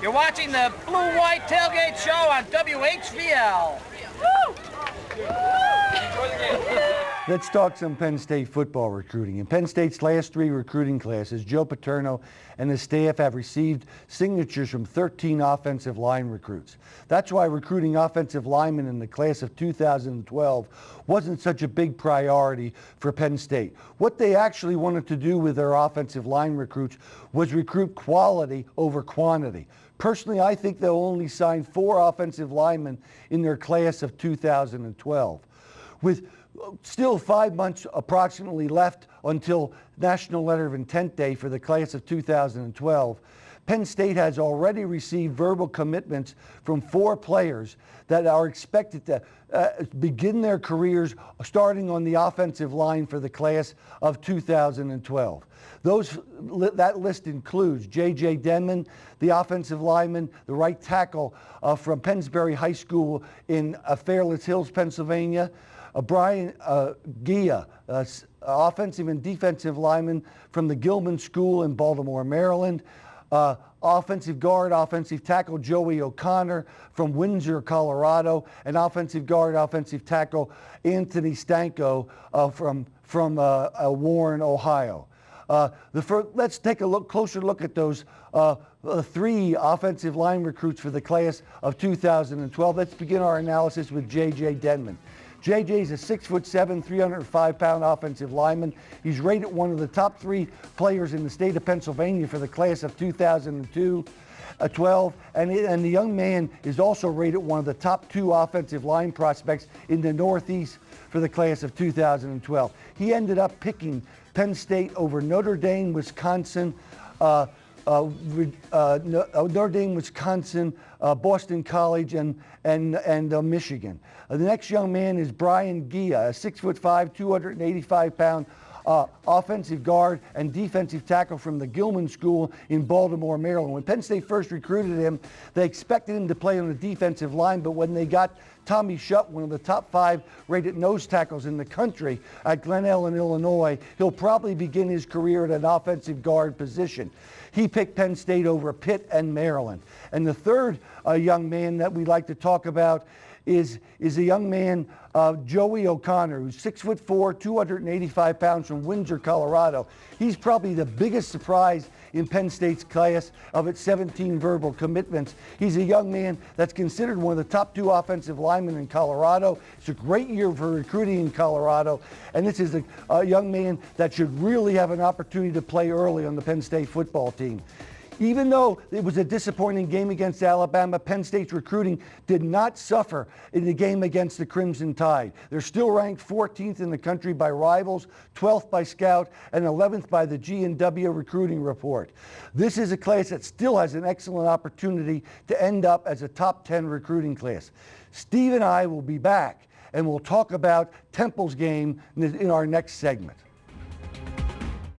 You're watching the Blue White Tailgate Show on WHVL. Let's talk some Penn State football recruiting. In Penn State's last 3 recruiting classes, Joe Paterno and his staff have received signatures from 13 offensive line recruits. That's why recruiting offensive linemen in the class of 2012 wasn't such a big priority for Penn State. What they actually wanted to do with their offensive line recruits was recruit quality over quantity. Personally, I think they'll only sign 4 offensive linemen in their class of 2012. With still 5 months approximately left until National Letter of Intent Day for the class of 2012, Penn State has already received verbal commitments from 4 players that are expected to begin their careers starting on the offensive line for the class of 2012. That list includes J.J. Denman, the offensive lineman, the right tackle from Pennsbury High School in Fairless Hills, Pennsylvania, Brian Gia, offensive and defensive lineman from the Gilman School in Baltimore, Maryland, offensive guard, offensive tackle Joey O'Connor from Windsor, Colorado, and offensive guard, offensive tackle Anthony Stanko from Warren, Ohio. Let's take a closer look at those 3 offensive line recruits for the class of 2012. Let's begin our analysis with J.J. Denman. J.J. is a 6'7", 305-pound offensive lineman. He's rated one of the top 3 players in the state of Pennsylvania for the class of 2012, and the young man is also rated one of the top 2 offensive line prospects in the Northeast for the class of 2012. He ended up picking Penn State over Notre Dame, Wisconsin, Boston College, and Michigan. The next young man is Brian Gia, a 6'5", 285-pound offensive guard and defensive tackle from the Gilman School in Baltimore, Maryland. When Penn State first recruited him, they expected him to play on the defensive line, but when they got Tommy Shutt, one of the top 5 rated nose tackles in the country at Glen Ellen, Illinois, he'll probably begin his career at an offensive guard position. He picked Penn State over Pitt and Maryland. And the third young man that we'd like to talk about is a young man, Joey O'Connor, who's 6'4", 285 pounds from Windsor, Colorado. He's probably the biggest surprise in Penn State's class of its 17 verbal commitments. He's a young man that's considered one of the top 2 offensive linemen in Colorado. It's a great year for recruiting in Colorado, and this is a young man that should really have an opportunity to play early on the Penn State football team. Even though it was a disappointing game against Alabama, Penn State's recruiting did not suffer in the game against the Crimson Tide. They're still ranked 14th in the country by Rivals, 12th by Scout, and 11th by the G&W Recruiting Report. This is a class that still has an excellent opportunity to end up as a top 10 recruiting class. Steve and I will be back, and we'll talk about Temple's game in our next segment.